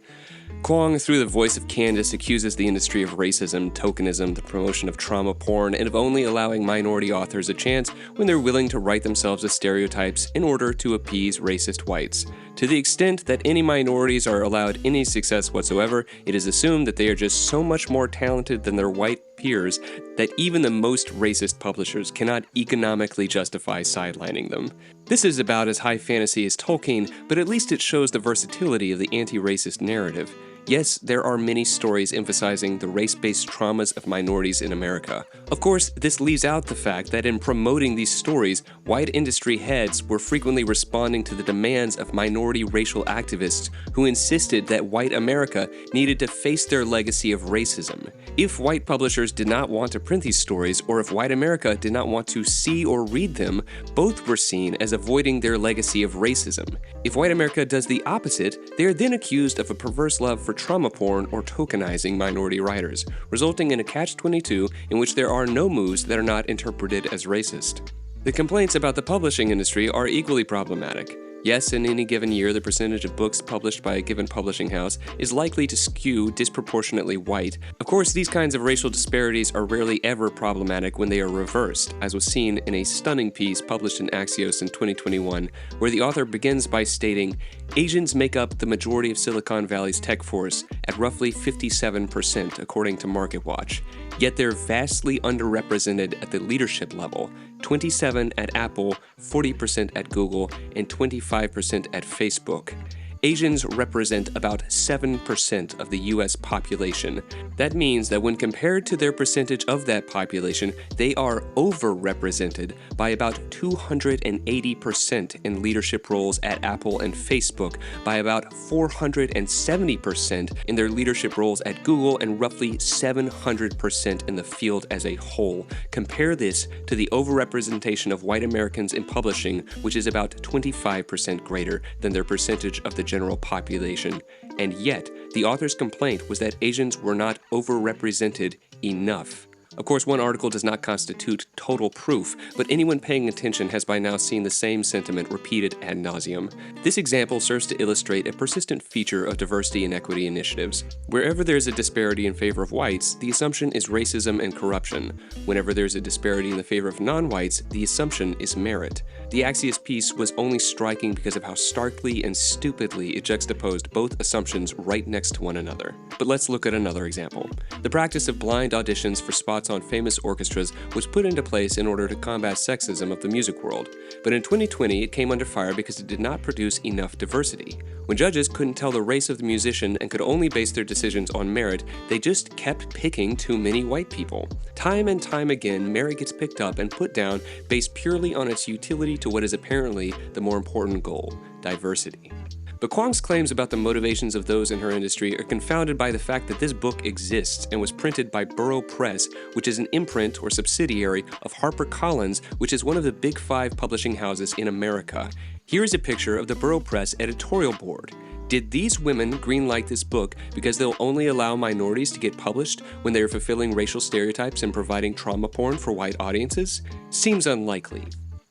Kuang, through the voice of Candace, accuses the industry of racism, tokenism, the promotion of trauma porn, and of only allowing minority authors a chance when they're willing to write themselves as stereotypes in order to appease racist whites. To the extent that any minorities are allowed any success whatsoever, it is assumed that they are just so much more talented than their white peers that even the most racist publishers cannot economically justify sidelining them. This is about as high fantasy as Tolkien, but at least it shows the versatility of the anti-racist narrative. Yes, there are many stories emphasizing the race-based traumas of minorities in America. Of course, this leaves out the fact that in promoting these stories, white industry heads were frequently responding to the demands of minority racial activists who insisted that white America needed to face their legacy of racism. If white publishers did not want to print these stories, or if white America did not want to see or read them, both were seen as avoiding their legacy of racism. If white America does the opposite, they are then accused of a perverse love for trauma porn or tokenizing minority writers, resulting in a catch-22 in which there are no moves that are not interpreted as racist. The complaints about the publishing industry are equally problematic. Yes, in any given year, the percentage of books published by a given publishing house is likely to skew disproportionately white. Of course, these kinds of racial disparities are rarely ever problematic when they are reversed, as was seen in a stunning piece published in Axios in 2021, where the author begins by stating, "Asians make up the majority of Silicon Valley's tech force at roughly 57%, according to MarketWatch. Yet they're vastly underrepresented at the leadership level, 27% at Apple, 40% at Google, and 25% at Facebook. Asians represent about 7% of the US population. That means that when compared to their percentage of that population, they are overrepresented by about 280% in leadership roles at Apple and Facebook, by about 470% in their leadership roles at Google, and roughly 700% in the field as a whole. Compare this to the overrepresentation of white Americans in publishing, which is about 25% greater than their percentage of the general population, and yet the author's complaint was that Asians were not overrepresented enough. Of course, one article does not constitute total proof, but anyone paying attention has by now seen the same sentiment repeated ad nauseum. This example serves to illustrate a persistent feature of diversity and equity initiatives. Wherever there is a disparity in favor of whites, the assumption is racism and corruption. Whenever there is a disparity in the favor of non-whites, the assumption is merit. The Axios piece was only striking because of how starkly and stupidly it juxtaposed both assumptions right next to one another. But let's look at another example. The practice of blind auditions for spots on famous orchestras was put into place in order to combat sexism of the music world. But in 2020, it came under fire because it did not produce enough diversity. When judges couldn't tell the race of the musician and could only base their decisions on merit, they just kept picking too many white people. Time and time again, merit gets picked up and put down based purely on its utility to what is apparently the more important goal: diversity. But Kuang's claims about the motivations of those in her industry are confounded by the fact that this book exists and was printed by Burrow Press, which is an imprint or subsidiary of HarperCollins, which is one of the big 5 publishing houses in America. Here is a picture of the Burrow Press editorial board. Did these women greenlight this book because they'll only allow minorities to get published when they are fulfilling racial stereotypes and providing trauma porn for white audiences? Seems unlikely.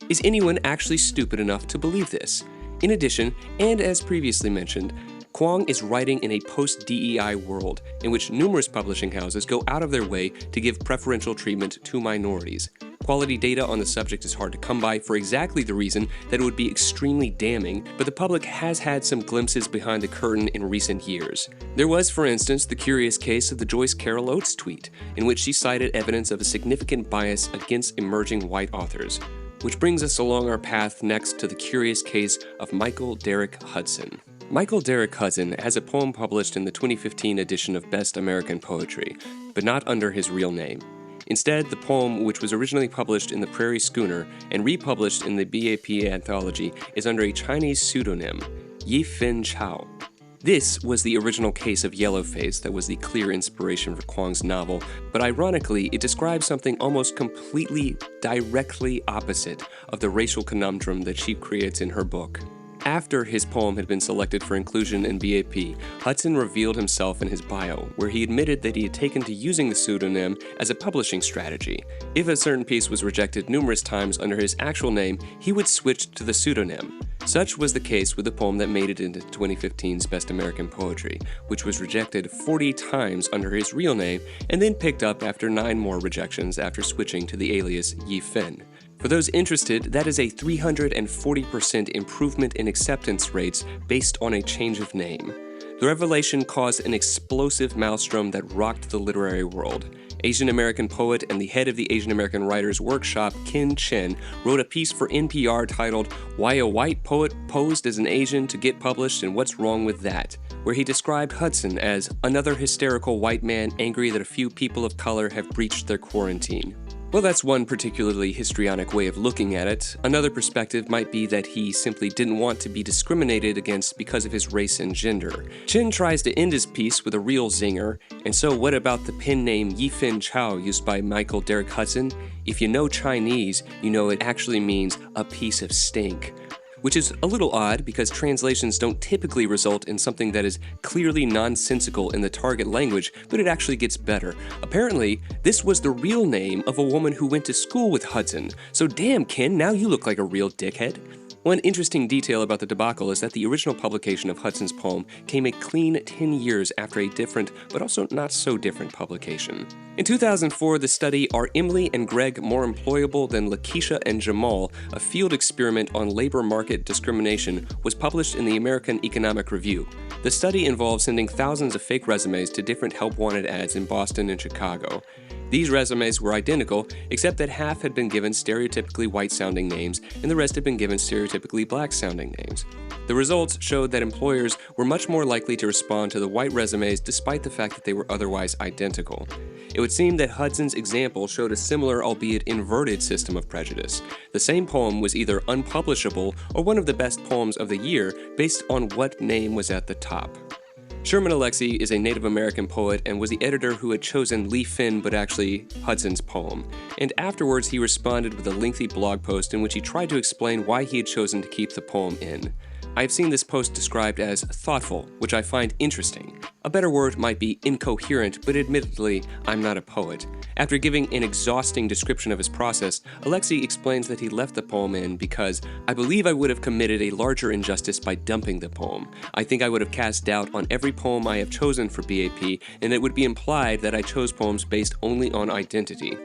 Is anyone actually stupid enough to believe this? In addition, and as previously mentioned, Kuang is writing in a post-DEI world in which numerous publishing houses go out of their way to give preferential treatment to minorities. Quality data on the subject is hard to come by for exactly the reason that it would be extremely damning, but the public has had some glimpses behind the curtain in recent years. There was, for instance, the curious case of the Joyce Carol Oates tweet, in which she cited evidence of a significant bias against emerging white authors. Which brings us along our path next to the curious case of Michael Derek Hudson. Michael Derek Hudson has a poem published in the 2015 edition of Best American Poetry, but not under his real name. Instead, the poem, which was originally published in the Prairie Schooner and republished in the BAP anthology, is under a Chinese pseudonym, Yifin Chao. This was the original case of Yellowface that was the clear inspiration for Kuang's novel, but ironically, it describes something almost completely, directly opposite of the racial conundrum that she creates in her book. After his poem had been selected for inclusion in BAP, Hudson revealed himself in his bio, where he admitted that he had taken to using the pseudonym as a publishing strategy. If a certain piece was rejected numerous times under his actual name, he would switch to the pseudonym. Such was the case with the poem that made it into 2015's Best American Poetry, which was rejected 40 times under his real name and then picked up after 9 more rejections after switching to the alias Yi Fin. For those interested, that is a 340% improvement in acceptance rates based on a change of name. The revelation caused an explosive maelstrom that rocked the literary world. Asian American poet and the head of the Asian American Writers Workshop, Kin Chen, wrote a piece for NPR titled "Why a White Poet Posed as an Asian to Get Published and What's Wrong with That?", where he described Hudson as another hysterical white man angry that a few people of color have breached their quarantine. Well, that's one particularly histrionic way of looking at it. Another perspective might be that he simply didn't want to be discriminated against because of his race and gender. Chen tries to end his piece with a real zinger, and so what about the pen name Yifin Chao used by Michael Derek Hudson? If you know Chinese, you know it actually means a piece of stink. Which is a little odd because translations don't typically result in something that is clearly nonsensical in the target language, but it actually gets better. Apparently, this was the real name of a woman who went to school with Hudson, so damn Ken, now you look like a real dickhead. One interesting detail about the debacle is that the original publication of Hudson's poem came a clean 10 years after a different, but also not so different publication. In 2004, the study Are Emily and Greg More Employable Than Lakeisha and Jamal? A field experiment on labor market discrimination was published in the American Economic Review. The study involved sending thousands of fake resumes to different help-wanted ads in Boston and Chicago. These resumes were identical, except that half had been given stereotypically white-sounding names and the rest had been given stereotypically black-sounding names. The results showed that employers were much more likely to respond to the white resumes despite the fact that they were otherwise identical. It would seem that Hudson's example showed a similar, albeit inverted, system of prejudice. The same poem was either unpublishable or one of the best poems of the year based on what name was at the top. Sherman Alexie is a Native American poet and was the editor who had chosen Li Fin but actually Hudson's poem. And afterwards he responded with a lengthy blog post in which he tried to explain why he had chosen to keep the poem in. I've seen this post described as thoughtful, which I find interesting. A better word might be incoherent, but admittedly, I'm not a poet. After giving an exhausting description of his process, Alexie explains that he left the poem in because I believe I would have committed a larger injustice by dumping the poem. I think I would have cast doubt on every poem I have chosen for BAP, and it would be implied that I chose poems based only on identity.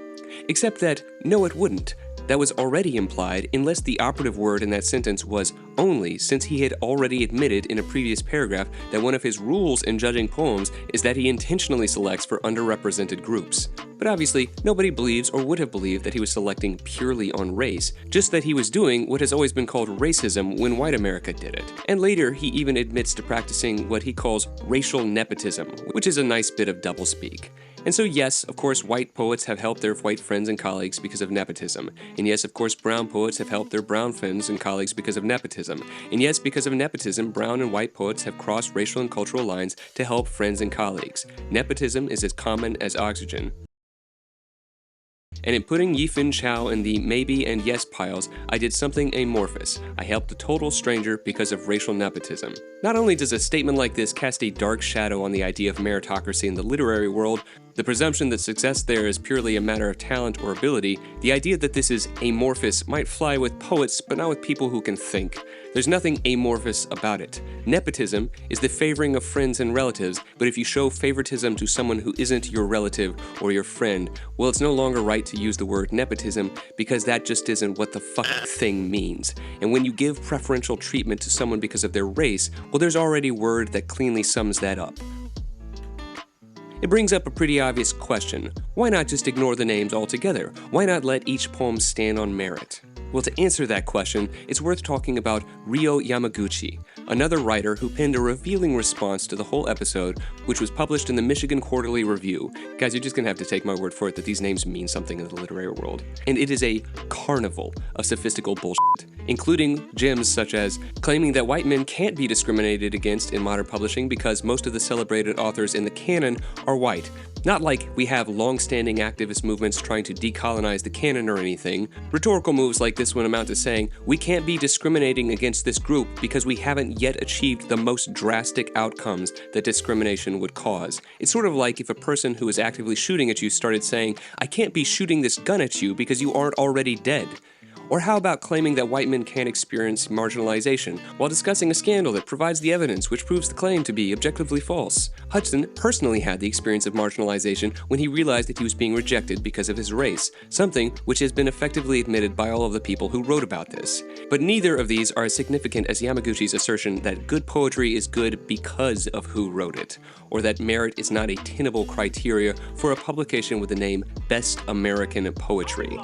Except that, no it wouldn't. That was already implied unless the operative word in that sentence was only, since he had already admitted in a previous paragraph that one of his rules in judging poems is that he intentionally selects for underrepresented groups. But obviously, nobody believes or would have believed that he was selecting purely on race, just that he was doing what has always been called racism when white America did it. And later, he even admits to practicing what he calls racial nepotism, which is a nice bit of doublespeak. And so yes, of course, white poets have helped their white friends and colleagues because of nepotism. And yes, of course, brown poets have helped their brown friends and colleagues because of nepotism. And yes, because of nepotism, brown and white poets have crossed racial and cultural lines to help friends and colleagues. Nepotism is as common as oxygen. And in putting Yifin Chao in the maybe and yes piles, I did something amorphous. I helped a total stranger because of racial nepotism. Not only does a statement like this cast a dark shadow on the idea of meritocracy in the literary world, the presumption that success there is purely a matter of talent or ability, the idea that this is amorphous might fly with poets, but not with people who can think. There's nothing amorphous about it. Nepotism is the favoring of friends and relatives, but if you show favoritism to someone who isn't your relative or your friend, well, it's no longer right to use the word nepotism because that just isn't what the fucking thing means. And when you give preferential treatment to someone because of their race, well, there's already a word that cleanly sums that up. It brings up a pretty obvious question. Why not just ignore the names altogether? Why not let each poem stand on merit? Well, to answer that question, it's worth talking about Ryo Yamaguchi, another writer who penned a revealing response to the whole episode, which was published in the Michigan Quarterly Review. Guys, you're just gonna have to take my word for it that these names mean something in the literary world. And it is a carnival of sophistical bullshit, including gems such as claiming that white men can't be discriminated against in modern publishing because most of the celebrated authors in the canon are white. Not like we have long-standing activist movements trying to decolonize the canon or anything. Rhetorical moves like this one amount to saying, we can't be discriminating against this group because we haven't yet achieved the most drastic outcomes that discrimination would cause. It's sort of like if a person who is actively shooting at you started saying, I can't be shooting this gun at you because you aren't already dead. Or how about claiming that white men can't experience marginalization while discussing a scandal that provides the evidence which proves the claim to be objectively false? Hudson personally had the experience of marginalization when he realized that he was being rejected because of his race, something which has been effectively admitted by all of the people who wrote about this. But neither of these are as significant as Yamaguchi's assertion that good poetry is good because of who wrote it, or that merit is not a tenable criteria for a publication with the name Best American Poetry.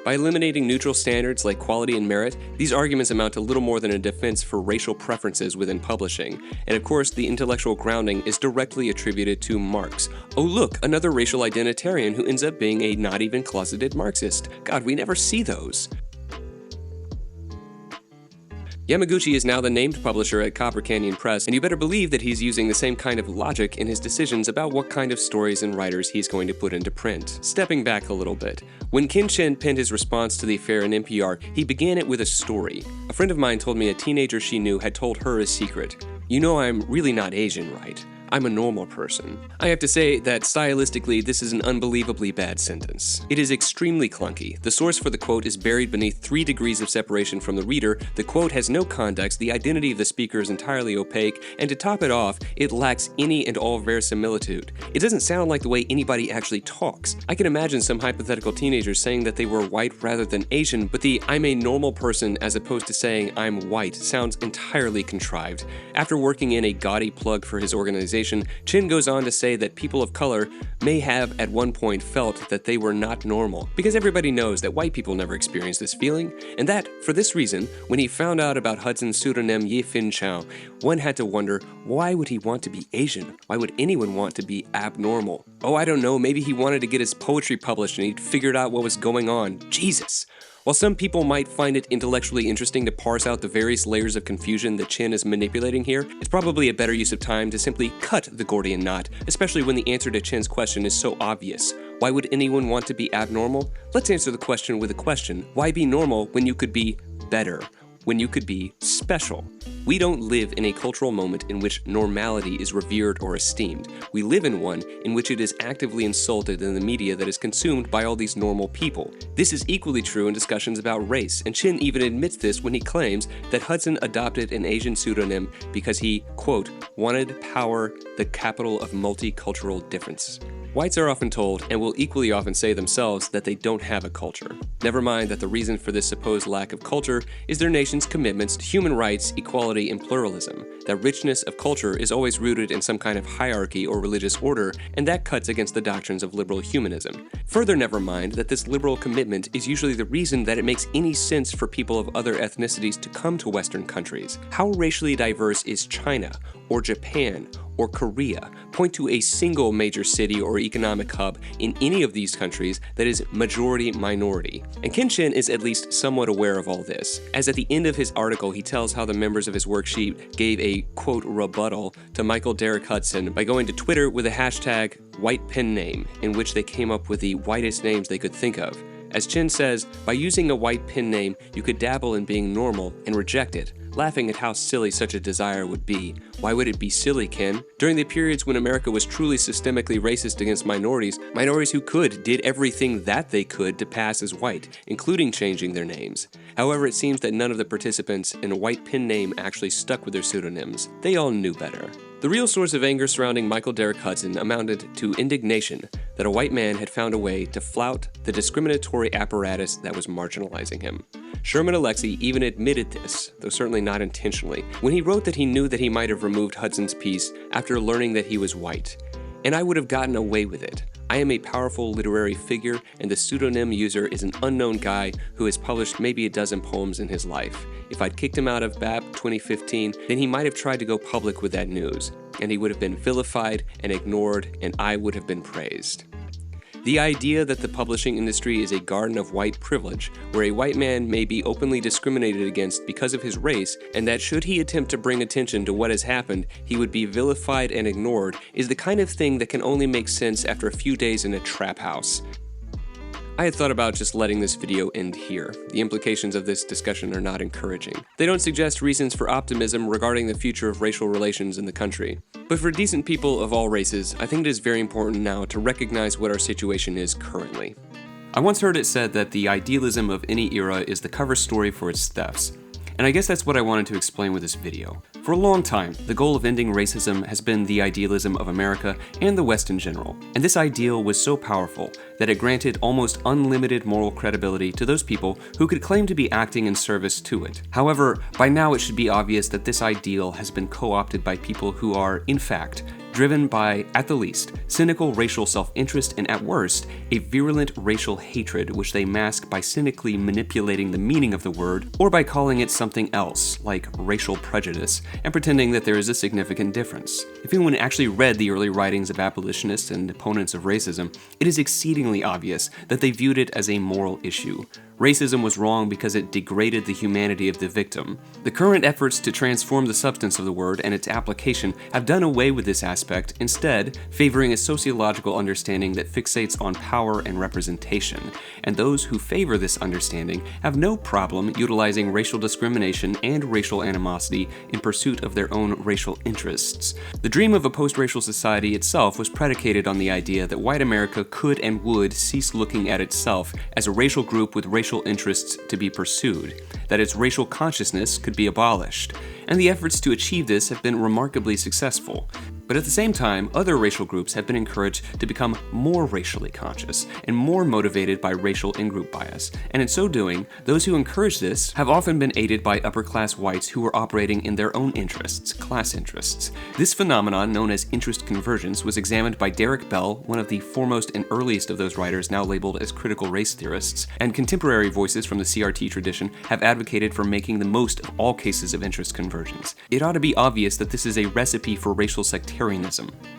By eliminating neutral standards like quality and merit, these arguments amount to little more than a defense for racial preferences within publishing. And of course, the intellectual grounding is directly attributed to Marx. Oh look, another racial identitarian who ends up being a not even closeted Marxist. God, we never see those. Yamaguchi is now the named publisher at Copper Canyon Press, and you better believe that he's using the same kind of logic in his decisions about what kind of stories and writers he's going to put into print. Stepping back a little bit, when Ken Chen penned his response to the affair in NPR, he began it with a story. A friend of mine told me a teenager she knew had told her a secret. You know I'm really not Asian, right? I'm a normal person. I have to say that stylistically, this is an unbelievably bad sentence. It is extremely clunky. The source for the quote is buried beneath 3 degrees of separation from the reader, the quote has no context, the identity of the speaker is entirely opaque, and to top it off, it lacks any and all verisimilitude. It doesn't sound like the way anybody actually talks. I can imagine some hypothetical teenagers saying that they were white rather than Asian, but the I'm a normal person as opposed to saying I'm white sounds entirely contrived. After working in a gaudy plug for his organization, Chin goes on to say that people of color may have at one point felt that they were not normal, because everybody knows that white people never experience this feeling, and that, for this reason, when he found out about Hudson's pseudonym Yi Fin Chao, one had to wonder, why would he want to be Asian? Why would anyone want to be abnormal? Oh, I don't know, maybe he wanted to get his poetry published and he'd figured out what was going on. Jesus! While some people might find it intellectually interesting to parse out the various layers of confusion that Chin is manipulating here, it's probably a better use of time to simply cut the Gordian knot, especially when the answer to Chin's question is so obvious. Why would anyone want to be abnormal? Let's answer the question with a question. Why be normal when you could be better? When you could be special? We don't live in a cultural moment in which normality is revered or esteemed. We live in one in which it is actively insulted in the media that is consumed by all these normal people. This is equally true in discussions about race, and Chin even admits this when he claims that Hudson adopted an Asian pseudonym because he, quote, wanted power, the capital of multicultural difference. Whites are often told, and will equally often say themselves, that they don't have a culture. Never mind that the reason for this supposed lack of culture is their nation's commitments to human rights, equality, and pluralism. That richness of culture is always rooted in some kind of hierarchy or religious order, and that cuts against the doctrines of liberal humanism. Further, never mind that this liberal commitment is usually the reason that it makes any sense for people of other ethnicities to come to Western countries. How racially diverse is China, or Japan, or Korea? Point to a single major city or economic hub in any of these countries that is majority-minority. And Ken Chen is at least somewhat aware of all this, as at the end of his article he tells how the members of his worksheet gave a, quote, rebuttal to Michael Derek Hudson by going to Twitter with a hashtag white pen name, in which they came up with the whitest names they could think of. As Chen says, by using a white pen name, you could dabble in being normal and reject it, laughing at how silly such a desire would be. Why would it be silly, Ken? During the periods when America was truly systemically racist against minorities who could did everything that they could to pass as white, including changing their names. However, it seems that none of the participants in a white pen name actually stuck with their pseudonyms. They all knew better. The real source of anger surrounding Michael Derek Hudson amounted to indignation that a white man had found a way to flout the discriminatory apparatus that was marginalizing him. Sherman Alexie even admitted this, though certainly not intentionally, when he wrote that he knew that he might have removed Hudson's piece after learning that he was white. And I would have gotten away with it. I am a powerful literary figure, and the pseudonym user is an unknown guy who has published maybe a dozen poems in his life. If I'd kicked him out of BAP 2015, then he might have tried to go public with that news, and he would have been vilified and ignored, and I would have been praised. The idea that the publishing industry is a garden of white privilege, where a white man may be openly discriminated against because of his race, and that should he attempt to bring attention to what has happened, he would be vilified and ignored, is the kind of thing that can only make sense after a few days in a trap house. I had thought about just letting this video end here. The implications of this discussion are not encouraging. They don't suggest reasons for optimism regarding the future of racial relations in the country. But for decent people of all races, I think it is very important now to recognize what our situation is currently. I once heard it said that the idealism of any era is the cover story for its thefts. And I guess that's what I wanted to explain with this video. For a long time, the goal of ending racism has been the idealism of America and the West in general. And this ideal was so powerful that it granted almost unlimited moral credibility to those people who could claim to be acting in service to it. However, by now it should be obvious that this ideal has been co-opted by people who are, in fact, driven by, at the least, cynical racial self-interest and, at worst, a virulent racial hatred which they mask by cynically manipulating the meaning of the word or by calling it something else, like racial prejudice, and pretending that there is a significant difference. If anyone actually read the early writings of abolitionists and opponents of racism, it is exceedingly obvious that they viewed it as a moral issue. Racism was wrong because it degraded the humanity of the victim. The current efforts to transform the substance of the word and its application have done away with this aspect, instead favoring a sociological understanding that fixates on power and representation. And those who favor this understanding have no problem utilizing racial discrimination and racial animosity in pursuit of their own racial interests. The dream of a post-racial society itself was predicated on the idea that white America could and would cease looking at itself as a racial group with racial interests to be pursued, that its racial consciousness could be abolished, and the efforts to achieve this have been remarkably successful. But at the same time, other racial groups have been encouraged to become more racially conscious and more motivated by racial in-group bias, and in so doing, those who encourage this have often been aided by upper-class whites who are operating in their own interests, class interests. This phenomenon, known as interest convergence, was examined by Derek Bell, one of the foremost and earliest of those writers now labeled as critical race theorists, and contemporary voices from the CRT tradition have advocated for making the most of all cases of interest convergence. It ought to be obvious that this is a recipe for racial sectarianism.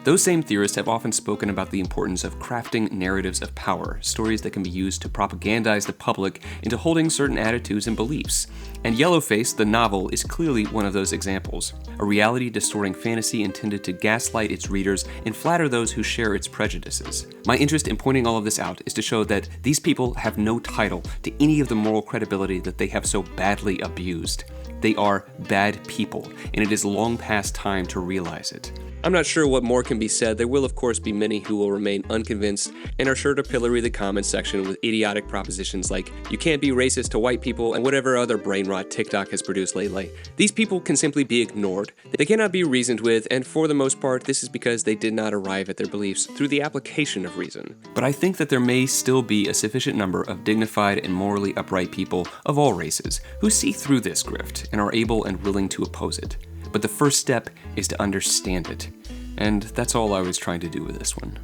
Those same theorists have often spoken about the importance of crafting narratives of power, stories that can be used to propagandize the public into holding certain attitudes and beliefs. And Yellowface, the novel, is clearly one of those examples. A reality-distorting fantasy intended to gaslight its readers and flatter those who share its prejudices. My interest in pointing all of this out is to show that these people have no title to any of the moral credibility that they have so badly abused. They are bad people, and it is long past time to realize it. I'm not sure what more can be said. There will of course be many who will remain unconvinced and are sure to pillory the comments section with idiotic propositions like, you can't be racist to white people, and whatever other brain rot TikTok has produced lately. These people can simply be ignored. They cannot be reasoned with, and for the most part, this is because they did not arrive at their beliefs through the application of reason. But I think that there may still be a sufficient number of dignified and morally upright people of all races who see through this grift and are able and willing to oppose it. But the first step is to understand it. And that's all I was trying to do with this one.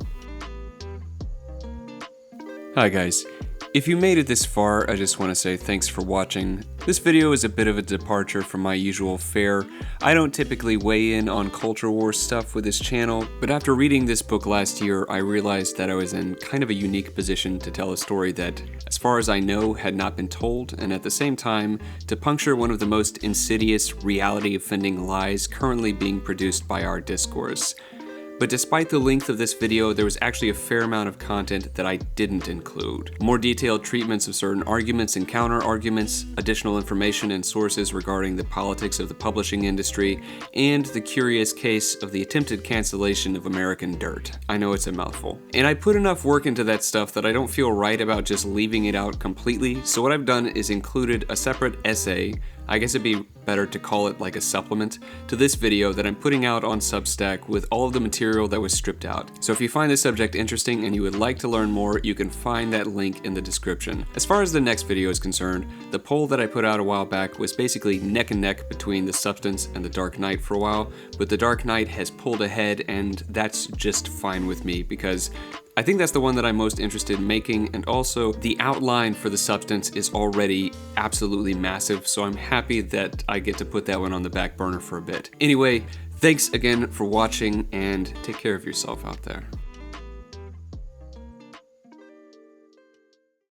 Hi guys. If you made it this far, I just want to say thanks for watching. This video is a bit of a departure from my usual fare. I don't typically weigh in on culture war stuff with this channel, but after reading this book last year, I realized that I was in kind of a unique position to tell a story that, as far as I know, had not been told, and at the same time, to puncture one of the most insidious, reality-offending lies currently being produced by our discourse. But despite the length of this video, there was actually a fair amount of content that I didn't include. More detailed treatments of certain arguments and counter-arguments, additional information and sources regarding the politics of the publishing industry, and the curious case of the attempted cancellation of American Dirt. I know it's a mouthful. And I put enough work into that stuff that I don't feel right about just leaving it out completely, so what I've done is included a separate essay, I guess it'd be better to call it like a supplement, to this video that I'm putting out on Substack with all of the material that was stripped out. So if you find this subject interesting and you would like to learn more, you can find that link in the description. As far as the next video is concerned, the poll that I put out a while back was basically neck and neck between The Substance and The Dark Knight for a while, but The Dark Knight has pulled ahead, and that's just fine with me because I think that's the one that I'm most interested in making, and also the outline for the substance is already absolutely massive, so I'm happy that I get to put that one on the back burner for a bit. Anyway, thanks again for watching, and take care of yourself out there.